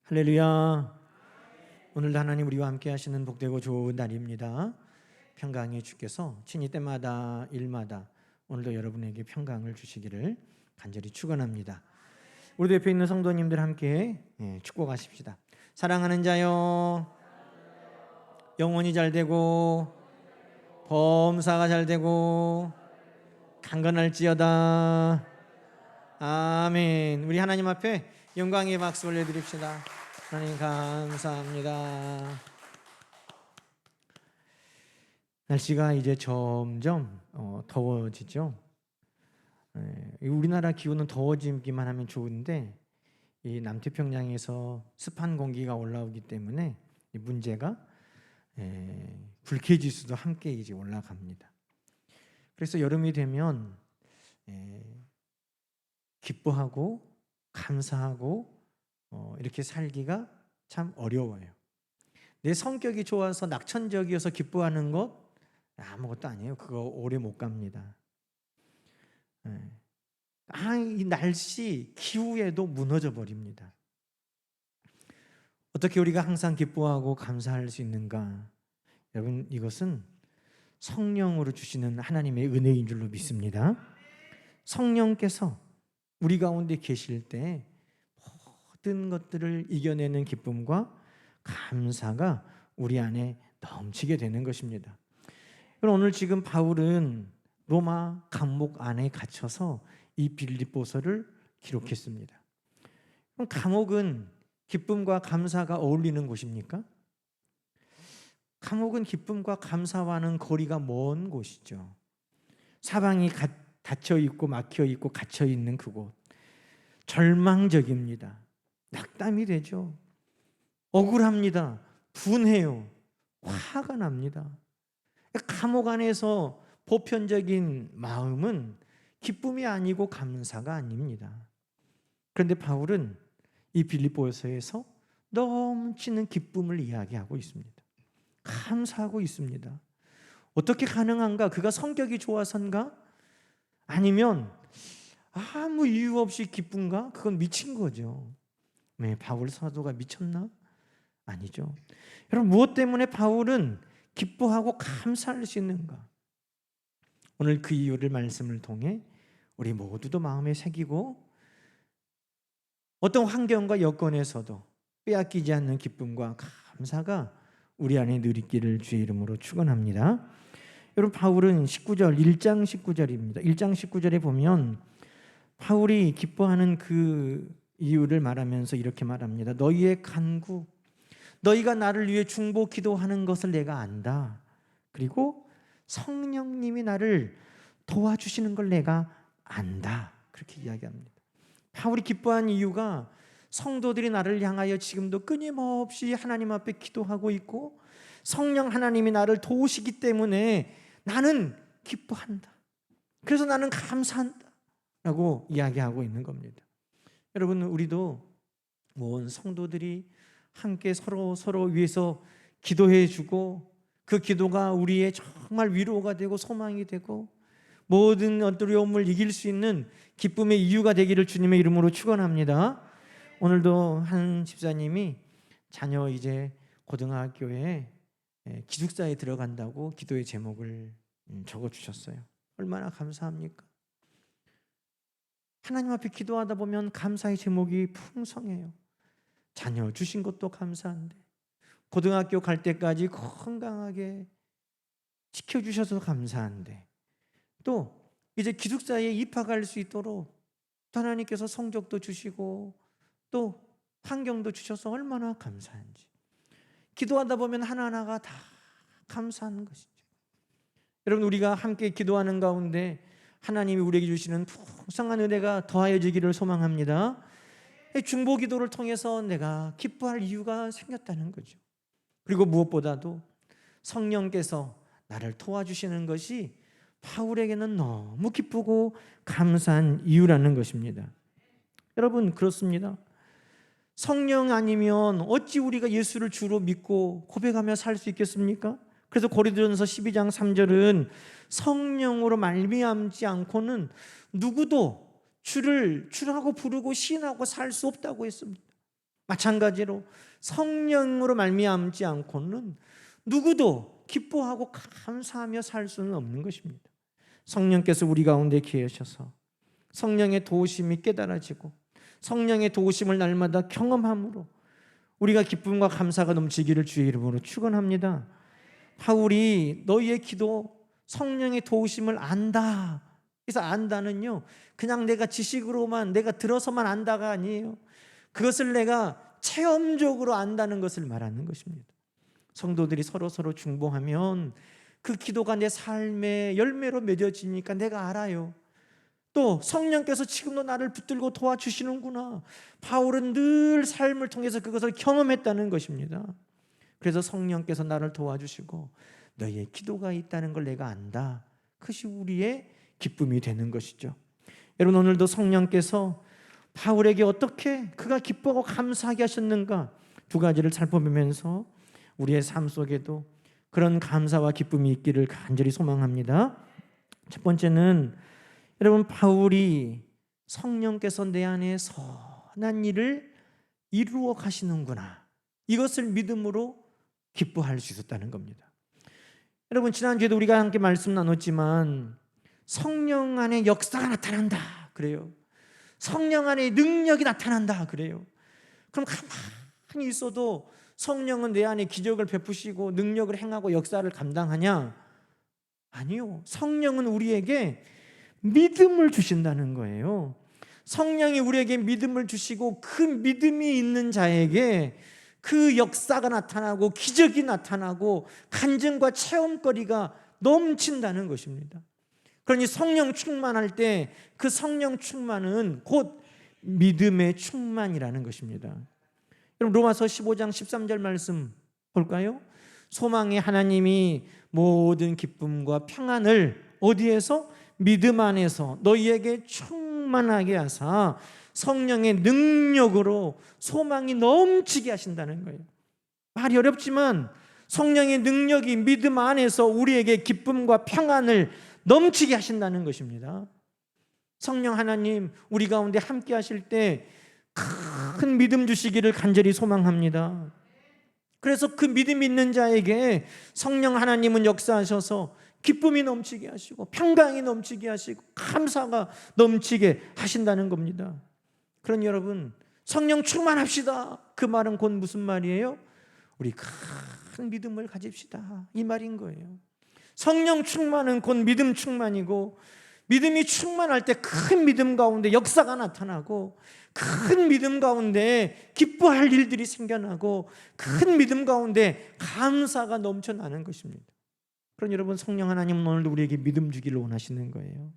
할렐루야. 오늘도 하나님 우리와 함께 하시는 복되고 좋은 날입니다. 평강의 주께서 친히 때마다 일마다 오늘도 여러분에게 평강을 주시기를 간절히 축원합니다. 우리 옆에 있는 성도님들 함께 축복하십시다. 사랑하는 자여, 영혼이 잘 되고 범사가 잘 되고 강건할지어다. 아멘. 우리 하나님 앞에 영광의 박수 올려드립시다. 하나님 감사합니다. 날씨가 이제 점점 더워지죠. 우리나라 기온은 더워지기만 하면 좋은데 이 남태평양에서 습한 공기가 올라오기 때문에 이 문제가 불쾌지수도 함께 이제 올라갑니다. 그래서 여름이 되면 기뻐하고 감사하고 이렇게 살기가 참 어려워요. 내 성격이 좋아서 낙천적이어서 기뻐하는 것 아무것도 아니에요. 그거 오래 못 갑니다. 이 날씨 기후에도 무너져 버립니다. 어떻게 우리가 항상 기뻐하고 감사할 수 있는가? 여러분, 이것은 성령으로 주시는 하나님의 은혜인 줄로 믿습니다. 성령께서 우리 가운데 계실 때 모든 것들을 이겨내는 기쁨과 감사가 우리 안에 넘치게 되는 것입니다. 그럼 오늘 지금 바울은 로마 감옥 안에 갇혀서 이 빌립보서를 기록했습니다. 그럼 감옥은 기쁨과 감사가 어울리는 곳입니까? 감옥은 기쁨과 감사와는 거리가 먼 곳이죠. 사방이 닫혀 있고 막혀 있고 갇혀 있는 그곳, 절망적입니다. 낙담이 되죠. 억울합니다. 분해요. 화가 납니다. 감옥 안에서 보편적인 마음은 기쁨이 아니고 감사가 아닙니다. 그런데 바울은 이 빌립보서에서 넘치는 기쁨을 이야기하고 있습니다. 감사하고 있습니다. 어떻게 가능한가? 그가 성격이 좋아서인가? 아니면 아무 이유 없이 기쁜가? 그건 미친 거죠. 바울 사도가 미쳤나? 아니죠. 여러분, 무엇 때문에 바울은 기뻐하고 감사할 수 있는가? 오늘 그 이유를 말씀을 통해 우리 모두도 마음에 새기고 어떤 환경과 여건에서도 빼앗기지 않는 기쁨과 감사가 우리 안에 늘 있기를 주의 이름으로 축원합니다. 여러분, 바울은 19절, 1장 19절입니다. 1장 19절에 보면 바울이 기뻐하는 그 이유를 말하면서 이렇게 말합니다. 너희의 간구, 너희가 나를 위해 중보 기도하는 것을 내가 안다. 그리고 성령님이 나를 도와주시는 걸 내가 안다. 그렇게 이야기합니다. 바울이 기뻐한 이유가 성도들이 나를 향하여 지금도 끊임없이 하나님 앞에 기도하고 있고 성령 하나님이 나를 도우시기 때문에 나는 기뻐한다. 그래서 나는 감사한다 라고 이야기하고 있는 겁니다. 여러분, 우리도 모든 성도들이 함께 서로 위해서 기도해 주고 그 기도가 우리의 정말 위로가 되고 소망이 되고 모든 어려움을 이길 수 있는 기쁨의 이유가 되기를 주님의 이름으로 축원합니다. 오늘도 한 집사님이 자녀 이제 고등학교에 기숙사에 들어간다고 기도의 제목을 적어주셨어요. 얼마나 감사합니까? 하나님 앞에 기도하다 보면 감사의 제목이 풍성해요. 자녀 주신 것도 감사한데 고등학교 갈 때까지 건강하게 지켜주셔서 감사한데 또 이제 기숙사에 입학할 수 있도록 하나님께서 성적도 주시고 또 환경도 주셔서 얼마나 감사한지 기도하다 보면 하나하나가 다 감사한 것이죠. 여러분, 우리가 함께 기도하는 가운데 하나님이 우리에게 주시는 풍성한 은혜가 더하여지기를 소망합니다. 중보 기도를 통해서 내가 기뻐할 이유가 생겼다는 거죠. 그리고 무엇보다도 성령께서 나를 도와주시는 것이 바울에게는 너무 기쁘고 감사한 이유라는 것입니다. 여러분, 그렇습니다. 성령 아니면 어찌 우리가 예수를 주로 믿고 고백하며 살 수 있겠습니까? 그래서 고린도전서 12장 3절은 성령으로 말미암지 않고는 누구도 주를 주라고 부르고 시인하고 살 수 없다고 했습니다. 마찬가지로 성령으로 말미암지 않고는 누구도 기뻐하고 감사하며 살 수는 없는 것입니다. 성령께서 우리 가운데 계셔서 성령의 도우심이 깨달아지고 성령의 도우심을 날마다 경험함으로 우리가 기쁨과 감사가 넘치기를 주의 이름으로 축원합니다. 바울이 너희의 기도 성령의 도우심을 안다. 그래서 안다는요, 그냥 내가 지식으로만 내가 들어서만 안다가 아니에요. 그것을 내가 체험적으로 안다는 것을 말하는 것입니다. 성도들이 서로 중보하면 그 기도가 내 삶의 열매로 맺어지니까 내가 알아요. 또 성령께서 지금도 나를 붙들고 도와주시는구나. 바울은 늘 삶을 통해서 그것을 경험했다는 것입니다. 그래서 성령께서 나를 도와주시고 너희의 기도가 있다는 걸 내가 안다. 그것이 우리의 기쁨이 되는 것이죠. 여러분, 오늘도 성령께서 바울에게 어떻게 그가 기뻐하고 감사하게 하셨는가 두 가지를 살펴보면서 우리의 삶 속에도 그런 감사와 기쁨이 있기를 간절히 소망합니다. 첫 번째는 여러분, 바울이 성령께서 내 안에 선한 일을 이루어 가시는구나, 이것을 믿음으로 기뻐할 수 있었다는 겁니다. 여러분, 지난주에도 우리가 함께 말씀 나눴지만 성령 안에 역사가 나타난다 그래요. 성령 안에 능력이 나타난다 그래요. 그럼 가만히 있어도 성령은 내 안에 기적을 베푸시고 능력을 행하고 역사를 감당하냐? 아니요. 성령은 우리에게 믿음을 주신다는 거예요. 성령이 우리에게 믿음을 주시고 그 믿음이 있는 자에게 그 역사가 나타나고 기적이 나타나고 간증과 체험거리가 넘친다는 것입니다. 그러니 성령 충만할 때 그 성령 충만은 곧 믿음의 충만이라는 것입니다. 여러분, 로마서 15장 13절 말씀 볼까요? 소망의 하나님이 모든 기쁨과 평안을 어디에서? 믿음 안에서 너희에게 충만하게 하사 성령의 능력으로 소망이 넘치게 하신다는 거예요. 말이 어렵지만 성령의 능력이 믿음 안에서 우리에게 기쁨과 평안을 넘치게 하신다는 것입니다. 성령 하나님 우리 가운데 함께 하실 때 큰 믿음 주시기를 간절히 소망합니다. 그래서 그 믿음 있는 자에게 성령 하나님은 역사하셔서 기쁨이 넘치게 하시고 평강이 넘치게 하시고 감사가 넘치게 하신다는 겁니다. 그러니 여러분, 성령 충만합시다. 그 말은 곧 무슨 말이에요? 우리 큰 믿음을 가집시다, 이 말인 거예요. 성령 충만은 곧 믿음 충만이고, 믿음이 충만할 때 큰 믿음 가운데 역사가 나타나고 큰 믿음 가운데 기뻐할 일들이 생겨나고 큰 믿음 가운데 감사가 넘쳐나는 것입니다. 그러니 여러분, 성령 하나님은 오늘도 우리에게 믿음 주기를 원하시는 거예요.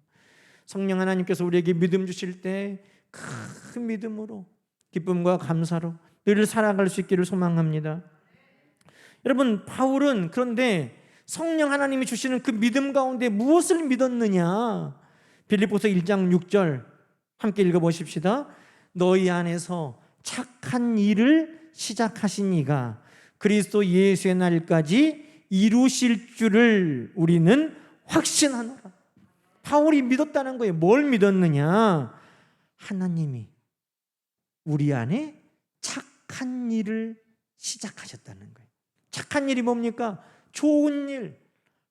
성령 하나님께서 우리에게 믿음 주실 때 큰 믿음으로 기쁨과 감사로 늘 살아갈 수 있기를 소망합니다. 여러분, 바울은 그런데 성령 하나님이 주시는 그 믿음 가운데 무엇을 믿었느냐? 빌립보서 1장 6절 함께 읽어보십시다. 너희 안에서 착한 일을 시작하신 이가 그리스도 예수의 날까지 이루실 줄을 우리는 확신하노라. 바울이 믿었다는 거예요. 뭘 믿었느냐? 하나님이 우리 안에 착한 일을 시작하셨다는 거예요. 착한 일이 뭡니까? 좋은 일,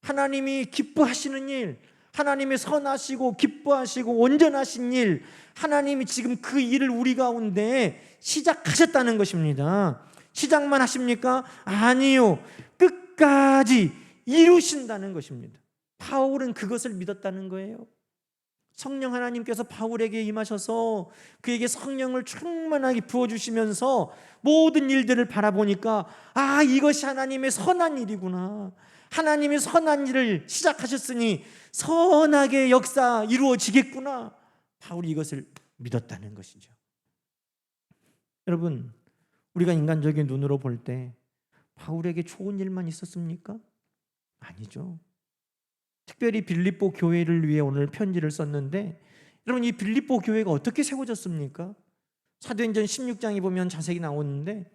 하나님이 기뻐하시는 일, 하나님이 선하시고 기뻐하시고 온전하신 일, 하나님이 지금 그 일을 우리 가운데 시작하셨다는 것입니다. 시작만 하십니까? 아니요, 끝까지 이루신다는 것입니다. 바울은 그것을 믿었다는 거예요. 성령 하나님께서 바울에게 임하셔서 그에게 성령을 충만하게 부어주시면서 모든 일들을 바라보니까, 아, 이것이 하나님의 선한 일이구나. 하나님이 선한 일을 시작하셨으니 선하게 역사 이루어지겠구나. 바울이 이것을 믿었다는 것이죠. 여러분, 우리가 인간적인 눈으로 볼 때 바울에게 좋은 일만 있었습니까? 아니죠. 특별히 빌립보 교회를 위해 오늘 편지를 썼는데, 여러분, 이 빌립보 교회가 어떻게 세워졌습니까? 사도행전 16장에 보면 자세히 나오는데,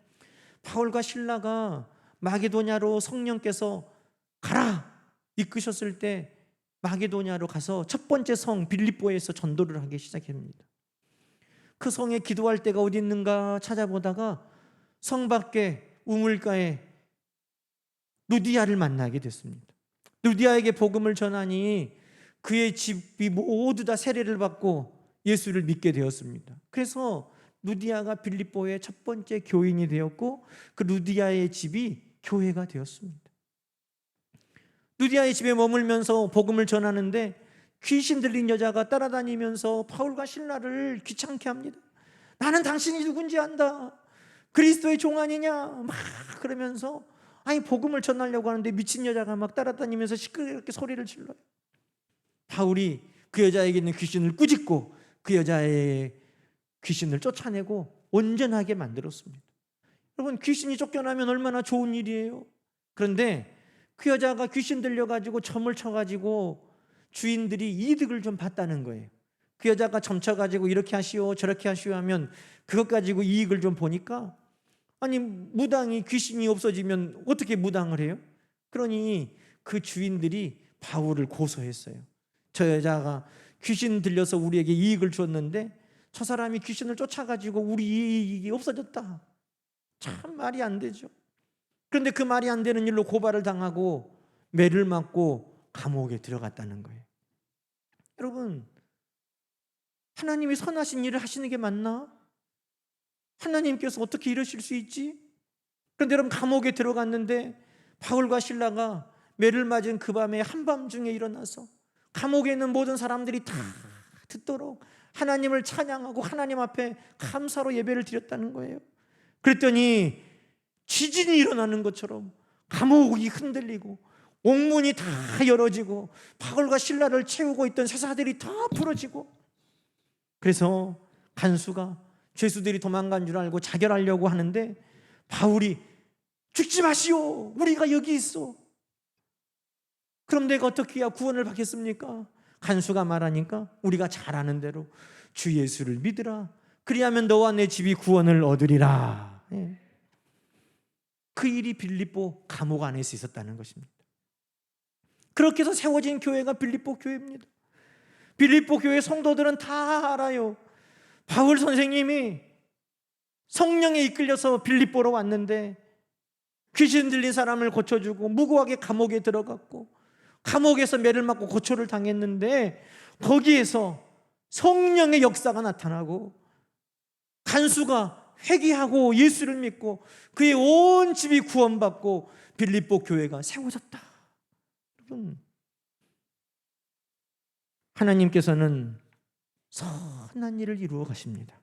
바울과 실라가 마게도냐로 성령께서 가라 이끄셨을 때 마게도냐로 가서 첫 번째 성 빌립보에서 전도를 하기 시작합니다. 그 성에 기도할 때가 어디 있는가 찾아보다가 성 밖에 우물가에 루디아를 만나게 됐습니다. 루디아에게 복음을 전하니 그의 집이 모두 다 세례를 받고 예수를 믿게 되었습니다. 그래서 루디아가 빌립보의 첫 번째 교인이 되었고 그 루디아의 집이 교회가 되었습니다. 루디아의 집에 머물면서 복음을 전하는데 귀신 들린 여자가 따라다니면서 바울과 실라를 귀찮게 합니다. 나는 당신이 누군지 안다. 그리스도의 종 아니냐? 막 그러면서 아니 복음을 전하려고 하는데 미친 여자가 막 따라다니면서 시끄럽게 소리를 질러요. 바울이 그 여자에게 있는 귀신을 꾸짖고 그 여자의 귀신을 쫓아내고 온전하게 만들었습니다. 여러분, 귀신이 쫓겨나면 얼마나 좋은 일이에요. 그런데 그 여자가 귀신 들려가지고 점을 쳐가지고 주인들이 이득을 좀 봤다는 거예요. 그 여자가 점 쳐가지고 이렇게 하시오 저렇게 하시오 하면 그것 가지고 이익을 좀 보니까 아니 무당이 귀신이 없어지면 어떻게 무당을 해요? 그러니 그 주인들이 바울을 고소했어요. 저 여자가 귀신 들려서 우리에게 이익을 줬는데 저 사람이 귀신을 쫓아가지고 우리 이익이 없어졌다. 참 말이 안 되죠. 그런데 그 말이 안 되는 일로 고발을 당하고 매를 맞고 감옥에 들어갔다는 거예요. 여러분, 하나님이 선하신 일을 하시는 게 맞나? 하나님께서 어떻게 이러실 수 있지? 그런데 여러분, 감옥에 들어갔는데 바울과 실라가 매를 맞은 그 밤에 한밤중에 일어나서 감옥에 있는 모든 사람들이 다 듣도록 하나님을 찬양하고 하나님 앞에 감사로 예배를 드렸다는 거예요. 그랬더니 지진이 일어나는 것처럼 감옥이 흔들리고 옥문이 다 열어지고 바울과 실라를 채우고 있던 쇠사들이 다 풀어지고, 그래서 간수가 죄수들이 도망간 줄 알고 자결하려고 하는데 바울이 죽지 마시오, 우리가 여기 있어. 그럼 내가 어떻게 해야 구원을 받겠습니까? 간수가 말하니까 우리가 잘 아는 대로 주 예수를 믿으라. 그리하면 너와 내 집이 구원을 얻으리라. 그 일이 빌립보 감옥 안에서 있었다는 것입니다. 그렇게 해서 세워진 교회가 빌립보 교회입니다. 빌립보 교회 성도들은 다 알아요. 바울 선생님이 성령에 이끌려서 빌립보로 왔는데 귀신 들린 사람을 고쳐주고 무고하게 감옥에 들어갔고 감옥에서 매를 맞고 고초를 당했는데 거기에서 성령의 역사가 나타나고 간수가 회개하고 예수를 믿고 그의 온 집이 구원받고 빌립보 교회가 세워졌다. 여러분, 하나님께서는 선한 일을 이루어 가십니다.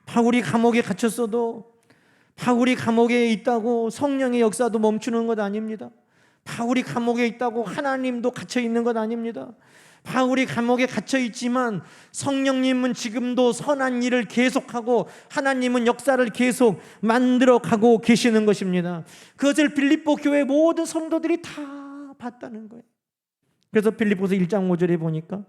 바울이 감옥에 갇혔어도 바울이 감옥에 있다고 성령의 역사도 멈추는 것 아닙니다. 바울이 감옥에 있다고 하나님도 갇혀 있는 것 아닙니다. 바울이 감옥에 갇혀 있지만 성령님은 지금도 선한 일을 계속하고 하나님은 역사를 계속 만들어 가고 계시는 것입니다. 그것을 빌립보 교회 모든 성도들이 다 봤다는 거예요. 그래서 빌립보서 1장 5절에 보니까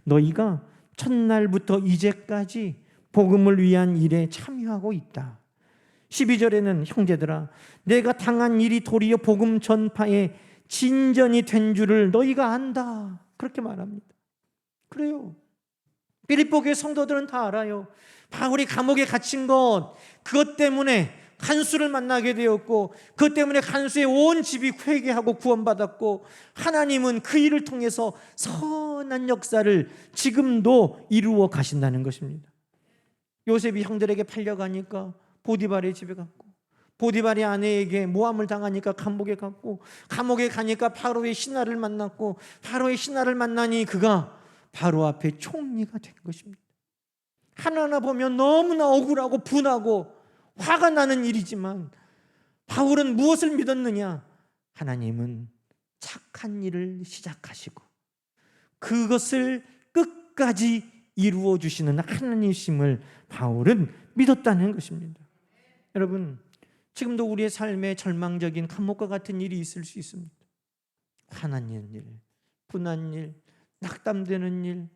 너희가 첫날부터 이제까지 복음을 위한 일에 참여하고 있다. 12절에는 형제들아 내가 당한 일이 도리어 복음 전파의 진전이 된 줄을 너희가 안다. 그렇게 말합니다. 그래요. 빌립보 교회 성도들은 다 알아요. 바울이 감옥에 갇힌 것, 그것 때문에 간수를 만나게 되었고 그것 때문에 간수의 온 집이 회개하고 구원받았고 하나님은 그 일을 통해서 선한 역사를 지금도 이루어 가신다는 것입니다. 요셉이 형들에게 팔려가니까 보디발의 집에 갔고 보디발의 아내에게 모함을 당하니까 감옥에 갔고 감옥에 가니까 바로의 신하를 만났고 바로의 신하를 만나니 그가 바로 앞에 총리가 된 것입니다. 하나하나 보면 너무나 억울하고 분하고 화가 나는 일이지만 바울은 무엇을 믿었느냐? 하나님은 착한 일을 시작하시고 그것을 끝까지 이루어 주시는 하나님이심을 바울은 믿었다는 것입니다. 여러분, 지금도 우리의 삶에 절망적인 감옥과 같은 일이 있을 수 있습니다. 화나는 일, 분한 일, 낙담되는 일,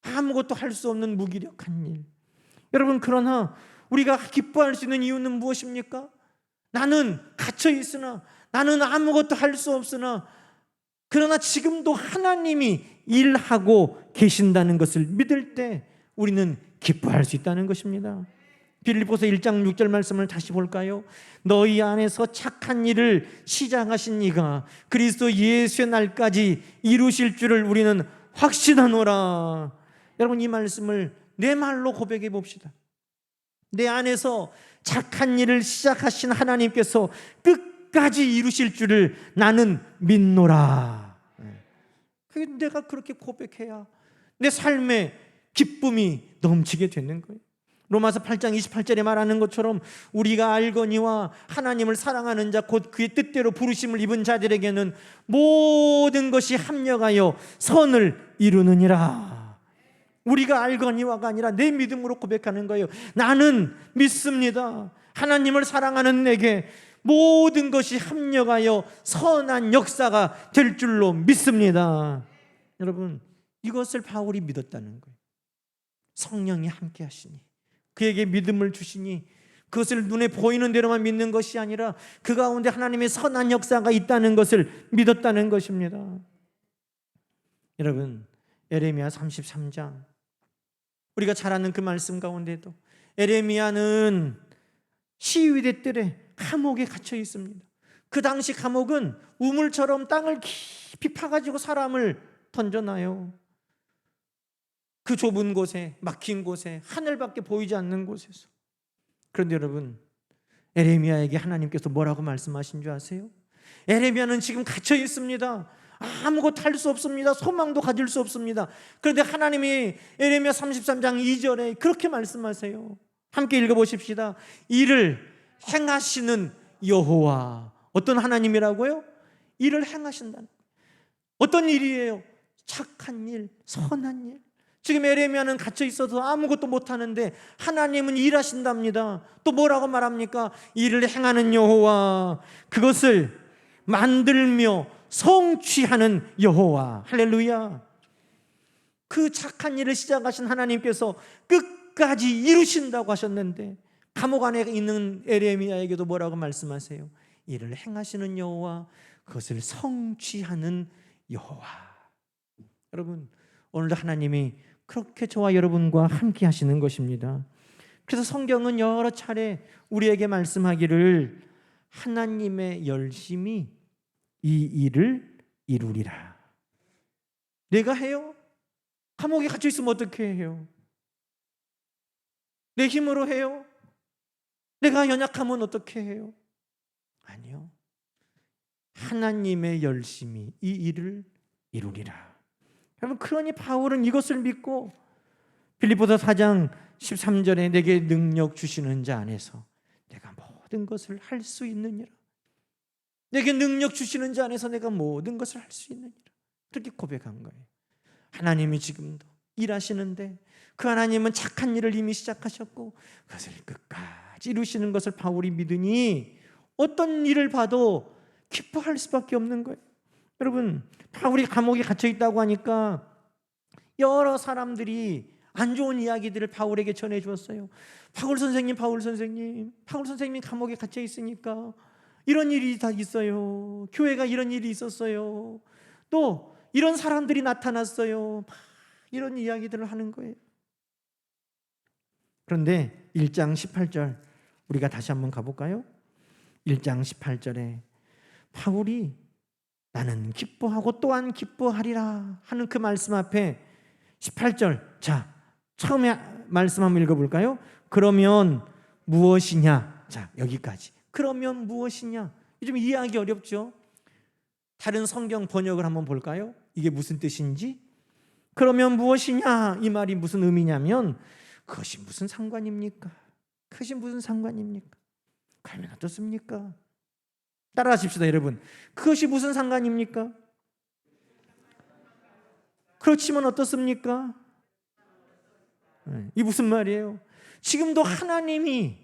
아무것도 할 수 없는 무기력한 일. 여러분, 그러나 우리가 기뻐할 수 있는 이유는 무엇입니까? 나는 갇혀 있으나 나는 아무것도 할 수 없으나 그러나 지금도 하나님이 일하고 계신다는 것을 믿을 때 우리는 기뻐할 수 있다는 것입니다. 빌립보서 1장 6절 말씀을 다시 볼까요? 너희 안에서 착한 일을 시작하신 이가 그리스도 예수의 날까지 이루실 줄을 우리는 확신하노라. 여러분, 이 말씀을 내 말로 고백해 봅시다. 내 안에서 착한 일을 시작하신 하나님께서 끝까지 이루실 줄을 나는 믿노라. 내가 그렇게 고백해야 내 삶에 기쁨이 넘치게 되는 거예요. 로마서 8장 28절에 말하는 것처럼 우리가 알거니와 하나님을 사랑하는 자 곧 그의 뜻대로 부르심을 입은 자들에게는 모든 것이 합력하여 선을 이루느니라. 우리가 알거니와가 아니라 내 믿음으로 고백하는 거예요. 나는 믿습니다. 하나님을 사랑하는 내게 모든 것이 합력하여 선한 역사가 될 줄로 믿습니다. 여러분, 이것을 바울이 믿었다는 거예요. 성령이 함께 하시니, 그에게 믿음을 주시니, 그것을 눈에 보이는 대로만 믿는 것이 아니라 그 가운데 하나님의 선한 역사가 있다는 것을 믿었다는 것입니다. 여러분, 에레미야 33장, 우리가 잘 아는 그 말씀 가운데도 에레미야는 시위대 뜰에 감옥에 갇혀 있습니다. 그 당시 감옥은 우물처럼 땅을 깊이 파가지고 사람을 던져놔요. 그 좁은 곳에, 막힌 곳에, 하늘밖에 보이지 않는 곳에서. 그런데 여러분, 에레미야에게 하나님께서 뭐라고 말씀하신 줄 아세요? 에레미야는 지금 갇혀 있습니다. 아무것도 할 수 없습니다. 소망도 가질 수 없습니다. 그런데 하나님이 에레미야 33장 2절에 그렇게 말씀하세요. 함께 읽어보십시다. 이를 행하시는 여호와. 어떤 하나님이라고요? 일을 행하신다는. 어떤 일이에요? 착한 일, 선한 일. 지금 에레미야는 갇혀 있어서 아무것도 못하는데 하나님은 일하신답니다. 또 뭐라고 말합니까? 일을 행하는 여호와, 그것을 만들며 성취하는 여호와. 할렐루야. 그 착한 일을 시작하신 하나님께서 끝까지 이루신다고 하셨는데 감옥 안에 있는 에레미야에게도 뭐라고 말씀하세요? 일을 행하시는 여호와, 그것을 성취하는 여호와. 여러분, 오늘도 하나님이 그렇게 저와 여러분과 함께 하시는 것입니다. 그래서 성경은 여러 차례 우리에게 말씀하기를 하나님의 열심이 이 일을 이루리라. 내가 해요? 감옥에 갇혀 있으면 어떻게 해요? 내 힘으로 해요? 내가 연약하면 어떻게 해요? 아니요. 하나님의 열심이 이 일을 이루리라. 여러분, 그러니 바울은 이것을 믿고 빌립보서 4장 13절에 내게 능력 주시는 자 안에서 내가 모든 것을 할 수 있느니라. 내게 능력 주시는 자 안에서 내가 모든 것을 할 수 있느니라. 그렇게 고백한 거예요. 하나님이 지금도 일하시는데 그 하나님은 착한 일을 이미 시작하셨고 그것을 끝까지 이루시는 것을 바울이 믿으니 어떤 일을 봐도 기뻐할 수밖에 없는 거예요. 여러분, 바울이 감옥에 갇혀 있다고 하니까 여러 사람들이 안 좋은 이야기들을 바울에게 전해 주었어요. 바울 선생님 감옥에 갇혀 있으니까 이런 일이 다 있어요. 교회가 이런 일이 있었어요. 또 이런 사람들이 나타났어요. 이런 이야기들을 하는 거예요. 그런데 1장 18절 우리가 다시 한번 가볼까요? 1장 18절에 바울이 나는 기뻐하고 또한 기뻐하리라 하는 그 말씀 앞에 18절, 자, 처음에 말씀 한번 읽어볼까요? 그러면 무엇이냐? 자, 여기까지. 그러면 무엇이냐? 좀 이해하기 어렵죠? 다른 성경 번역을 한번 볼까요? 이게 무슨 뜻인지? 그러면 무엇이냐? 이 말이 무슨 의미냐면 그것이 무슨 상관입니까? 그것이 무슨 상관입니까? 그러면 어떻습니까? 따라하십시다, 여러분. 그것이 무슨 상관입니까? 그렇지만 어떻습니까? 이 무슨 말이에요? 지금도 하나님이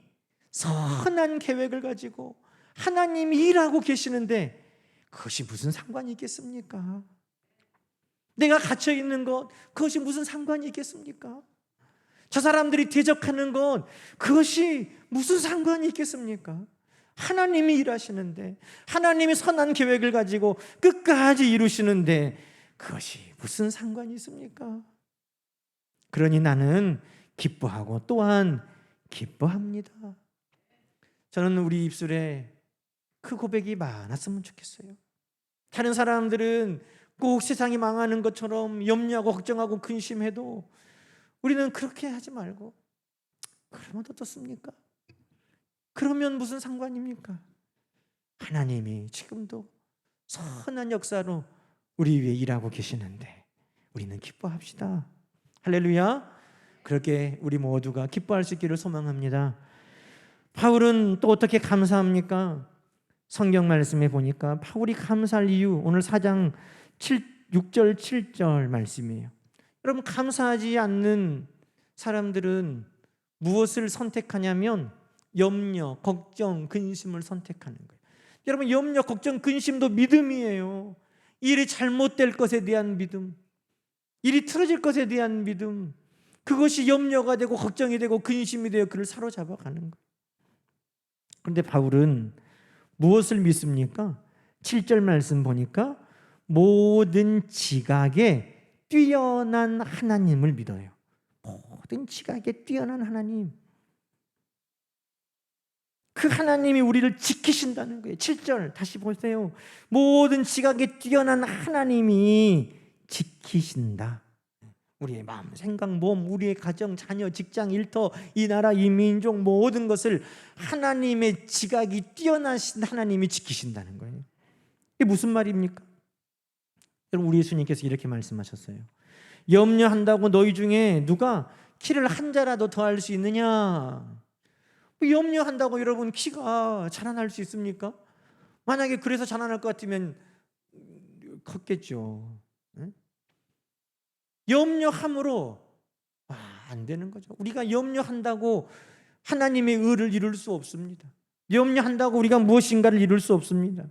선한 계획을 가지고 하나님이 일하고 계시는데 그것이 무슨 상관이 있겠습니까? 내가 갇혀 있는 것, 그것이 무슨 상관이 있겠습니까? 저 사람들이 대적하는 것, 그것이 무슨 상관이 있겠습니까? 하나님이 일하시는데, 하나님이 선한 계획을 가지고 끝까지 이루시는데 그것이 무슨 상관이 있습니까? 그러니 나는 기뻐하고 또한 기뻐합니다. 저는 우리 입술에 그 고백이 많았으면 좋겠어요. 다른 사람들은 꼭 세상이 망하는 것처럼 염려하고 걱정하고 근심해도 우리는 그렇게 하지 말고, 그러면 어떻습니까? 그러면 무슨 상관입니까? 하나님이 지금도 선한 역사로 우리 위해 일하고 계시는데 우리는 기뻐합시다. 할렐루야. 그렇게 우리 모두가 기뻐할 수 있기를 소망합니다. 바울은 또 어떻게 감사합니까? 성경 말씀에 보니까 바울이 감사할 이유, 오늘 4장 6절 7절 말씀이에요. 여러분, 감사하지 않는 사람들은 무엇을 선택하냐면 염려, 걱정, 근심을 선택하는 거예요. 여러분, 염려, 걱정, 근심도 믿음이에요. 일이 잘못될 것에 대한 믿음, 일이 틀어질 것에 대한 믿음, 그것이 염려가 되고 걱정이 되고 근심이 되어 그를 사로잡아가는 거예요. 그런데 바울은 무엇을 믿습니까? 7절 말씀 보니까 모든 지각에 뛰어난 하나님을 믿어요. 모든 지각에 뛰어난 하나님, 그 하나님이 우리를 지키신다는 거예요. 7절 다시 보세요. 모든 지각에 뛰어난 하나님이 지키신다. 우리의 마음, 생각, 몸, 우리의 가정, 자녀, 직장, 일터, 이 나라, 이 민족 모든 것을 하나님의 지각이 뛰어나신 하나님이 지키신다는 거예요. 이게 무슨 말입니까? 여러분, 우리 예수님께서 이렇게 말씀하셨어요. 염려한다고 너희 중에 누가 키를 한 자라도 더할 수 있느냐? 염려한다고 여러분 키가 자라날 수 있습니까? 만약에 그래서 자라날 것 같으면 컸겠죠. 염려함으로 안 되는 거죠. 우리가 염려한다고 하나님의 의를 이룰 수 없습니다. 염려한다고 우리가 무엇인가를 이룰 수 없습니다.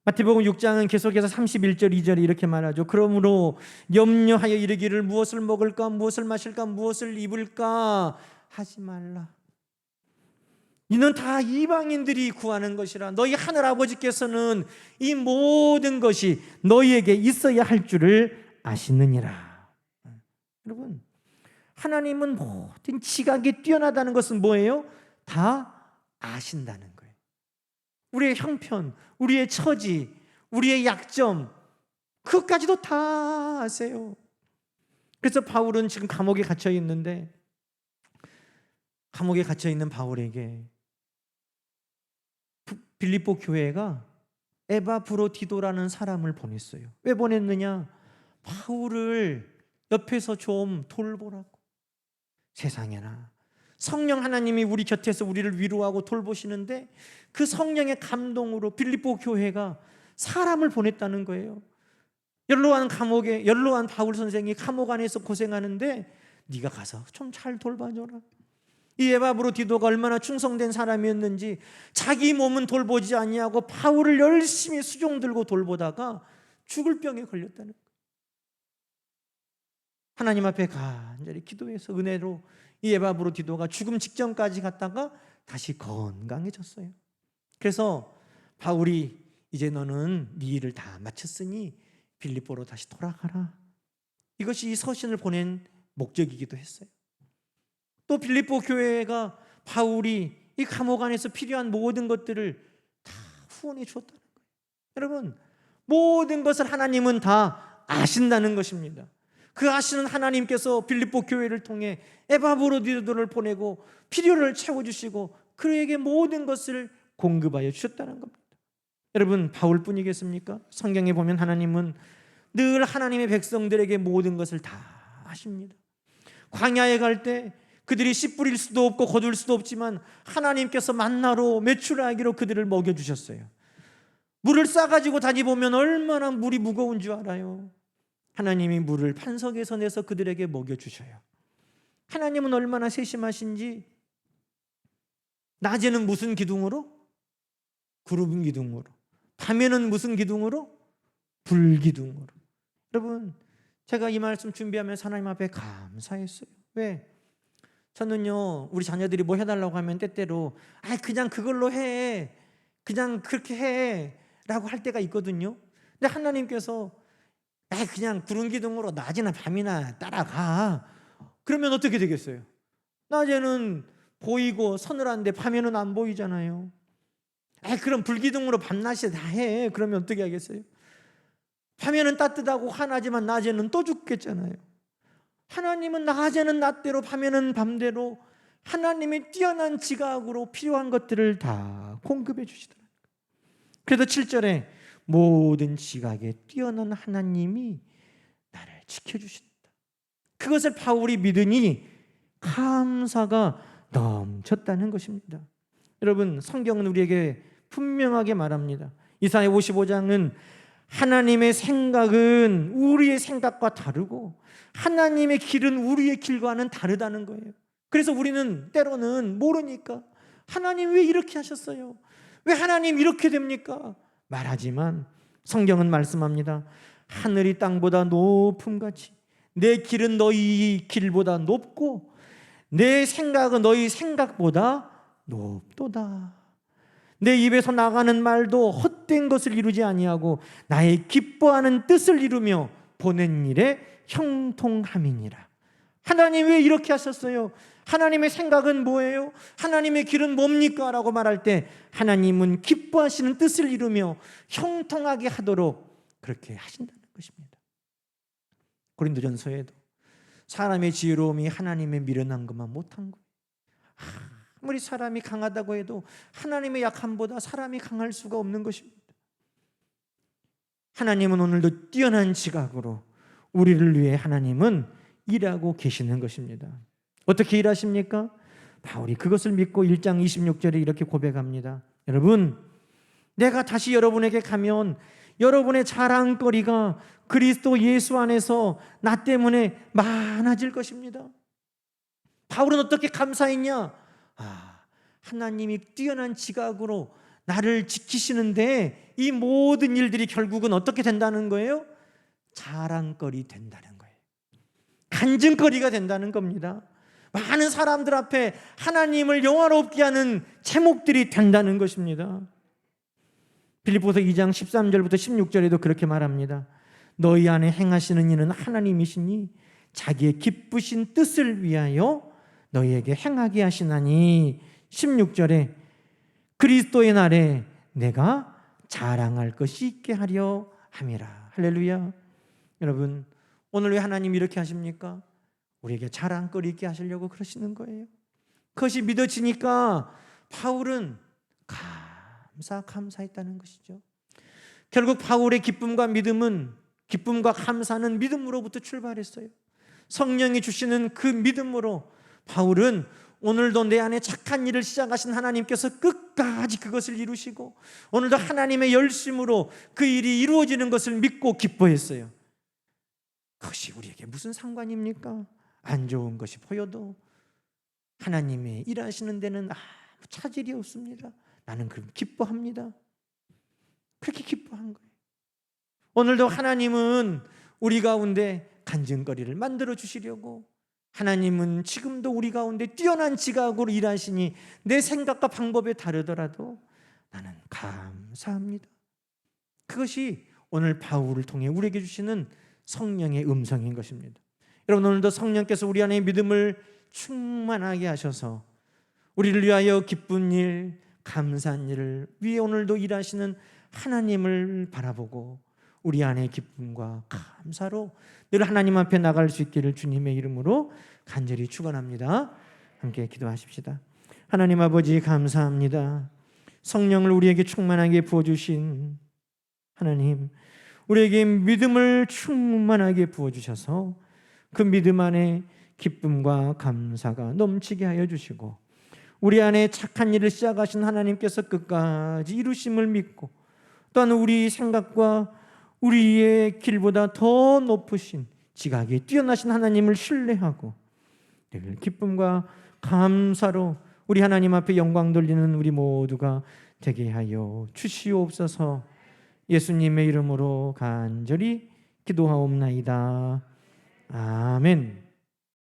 마태복음 6장은 계속해서 31절 2절에 이렇게 말하죠. 그러므로 염려하여 이르기를 무엇을 먹을까, 무엇을 마실까, 무엇을 입을까 하지 말라. 이는 다 이방인들이 구하는 것이라. 너희 하늘 아버지께서는 이 모든 것이 너희에게 있어야 할 줄을 아시느니라. 여러분, 하나님은 모든 지각이 뛰어나다는 것은 뭐예요? 다 아신다는 거예요. 우리의 형편, 우리의 처지, 우리의 약점, 그것까지도 다 아세요. 그래서 바울은 지금 감옥에 갇혀 있는데, 감옥에 갇혀 있는 바울에게 빌립보 교회가 에바브로디도라는 사람을 보냈어요. 왜 보냈느냐? 바울을 옆에서 좀 돌보라고. 세상에나 성령 하나님이 우리 곁에서 우리를 위로하고 돌보시는데 그 성령의 감동으로 빌립보 교회가 사람을 보냈다는 거예요. 연로한 감옥에, 연로한 바울 선생이 감옥 안에서 고생하는데 네가 가서 좀 잘 돌봐줘라. 이 에바브로디도가 얼마나 충성된 사람이었는지 자기 몸은 돌보지 아니하고 바울을 열심히 수종 들고 돌보다가 죽을 병에 걸렸다는 거예요. 하나님 앞에 간절히 기도해서 은혜로 이 에바브로디도가 죽음 직전까지 갔다가 다시 건강해졌어요. 그래서 바울이 이제 너는 네 일을 다 마쳤으니 빌립보로 다시 돌아가라. 이것이 이 서신을 보낸 목적이기도 했어요. 또 빌립보 교회가 바울이 이 감옥 안에서 필요한 모든 것들을 다 후원해 주었다는 거예요. 여러분, 모든 것을 하나님은 다 아신다는 것입니다. 그 아시는 하나님께서 빌립보 교회를 통해 에바브로디도를 보내고 필요를 채워주시고 그에게 모든 것을 공급하여 주셨다는 겁니다. 여러분, 바울뿐이겠습니까? 성경에 보면 하나님은 늘 하나님의 백성들에게 모든 것을 다 아십니다. 광야에 갈 때 그들이 씨 뿌릴 수도 없고 거둘 수도 없지만 하나님께서 만나로 메추라기로 그들을 먹여주셨어요. 물을 싸가지고 다니보면 얼마나 물이 무거운 줄 알아요. 하나님이 물을 반석에서 내서 그들에게 먹여주셔요. 하나님은 얼마나 세심하신지 낮에는 무슨 기둥으로? 구름 기둥으로. 밤에는 무슨 기둥으로? 불 기둥으로. 여러분, 제가 이 말씀 준비하면서 하나님 앞에 감사했어요. 왜? 저는요, 우리 자녀들이 뭐 해달라고 하면 때때로 그냥 그걸로 해, 그냥 그렇게 해 라고 할 때가 있거든요. 근데 하나님께서 그냥 구름 기둥으로 낮이나 밤이나 따라가. 그러면 어떻게 되겠어요? 낮에는 보이고 서늘한데 밤에는 안 보이잖아요. 그럼 불기둥으로 밤낮에 다 해. 그러면 어떻게 하겠어요? 밤에는 따뜻하고 환하지만 낮에는 또 죽겠잖아요. 하나님은 낮에는 낮대로 밤에는 밤대로 하나님의 뛰어난 지각으로 필요한 것들을 다 공급해 주시더라고요. 그래서 7절에 모든 지각에 뛰어난 하나님이 나를 지켜주신다. 그것을 바울이 믿으니 감사가 넘쳤다는 것입니다. 여러분, 성경은 우리에게 분명하게 말합니다. 이사야 55장은 하나님의 생각은 우리의 생각과 다르고 하나님의 길은 우리의 길과는 다르다는 거예요. 그래서 우리는 때로는 모르니까 하나님 왜 이렇게 하셨어요? 왜 하나님 이렇게 됩니까? 말하지만 성경은 말씀합니다. 하늘이 땅보다 높음같이 내 길은 너희 길보다 높고 내 생각은 너희 생각보다 높도다. 내 입에서 나가는 말도 헛된 것을 이루지 아니하고 나의 기뻐하는 뜻을 이루며 보낸 일에 형통함이니라. 하나님 왜 이렇게 하셨어요? 하나님의 생각은 뭐예요? 하나님의 길은 뭡니까? 라고 말할 때 하나님은 기뻐하시는 뜻을 이루며 형통하게 하도록 그렇게 하신다는 것입니다. 고린도전서에도 사람의 지혜로움이 하나님의 미련한 것만 못한 거예요. 아무리 사람이 강하다고 해도 하나님의 약함보다 사람이 강할 수가 없는 것입니다. 하나님은 오늘도 뛰어난 지각으로 우리를 위해 하나님은 일하고 계시는 것입니다. 어떻게 일하십니까? 바울이 그것을 믿고 1장 26절에 이렇게 고백합니다. 여러분, 내가 다시 여러분에게 가면 여러분의 자랑거리가 그리스도 예수 안에서 나 때문에 많아질 것입니다. 바울은 어떻게 감사했냐? 하나님이 뛰어난 지각으로 나를 지키시는데 이 모든 일들이 결국은 어떻게 된다는 거예요? 자랑거리 된다는 거예요. 간증거리가 된다는 겁니다. 많은 사람들 앞에 하나님을 영화롭게 하는 제목들이 된다는 것입니다. 빌립보서 2장 13절부터 16절에도 그렇게 말합니다. 너희 안에 행하시는 이는 하나님이시니 자기의 기쁘신 뜻을 위하여 너희에게 행하게 하시나니 16절에 그리스도의 날에 내가 자랑할 것이 있게 하려 함이라. 할렐루야. 여러분, 오늘 왜 하나님 이렇게 하십니까? 우리에게 자랑거리 있게 하시려고 그러시는 거예요. 그것이 믿어지니까 바울은 감사했다는 것이죠. 결국 바울의 기쁨과 감사는 믿음으로부터 출발했어요. 성령이 주시는 그 믿음으로 바울은 오늘도 내 안에 착한 일을 시작하신 하나님께서 끝까지 그것을 이루시고 오늘도 하나님의 열심으로 그 일이 이루어지는 것을 믿고 기뻐했어요. 그것이 우리에게 무슨 상관입니까? 안 좋은 것이 보여도 하나님의 일하시는 데는 아무 차질이 없습니다. 나는 그럼 기뻐합니다. 그렇게 기뻐한 거예요. 오늘도 하나님은 우리 가운데 간증거리를 만들어 주시려고 하나님은 지금도 우리 가운데 뛰어난 지각으로 일하시니 내 생각과 방법이 다르더라도 나는 감사합니다. 그것이 오늘 바울을 통해 우리에게 주시는 성령의 음성인 것입니다. 여러분, 오늘도 성령께서 우리 안에 믿음을 충만하게 하셔서 우리를 위하여 기쁜 일, 감사한 일을 위해 오늘도 일하시는 하나님을 바라보고 우리 안에 기쁨과 감사로 늘 하나님 앞에 나갈 수 있기를 주님의 이름으로 간절히 축원합니다. 함께 기도하십시다. 하나님 아버지, 감사합니다. 성령을 우리에게 충만하게 부어주신 하나님, 우리에게 믿음을 충만하게 부어주셔서 그 믿음 안에 기쁨과 감사가 넘치게 하여 주시고 우리 안에 착한 일을 시작하신 하나님께서 끝까지 이루심을 믿고 또한 우리 생각과 우리의 길보다 더 높으신 지각에 뛰어나신 하나님을 신뢰하고 늘 기쁨과 감사로 우리 하나님 앞에 영광 돌리는 우리 모두가 되게 하여 주시옵소서. 예수님의 이름으로 간절히 기도하옵나이다. 아멘.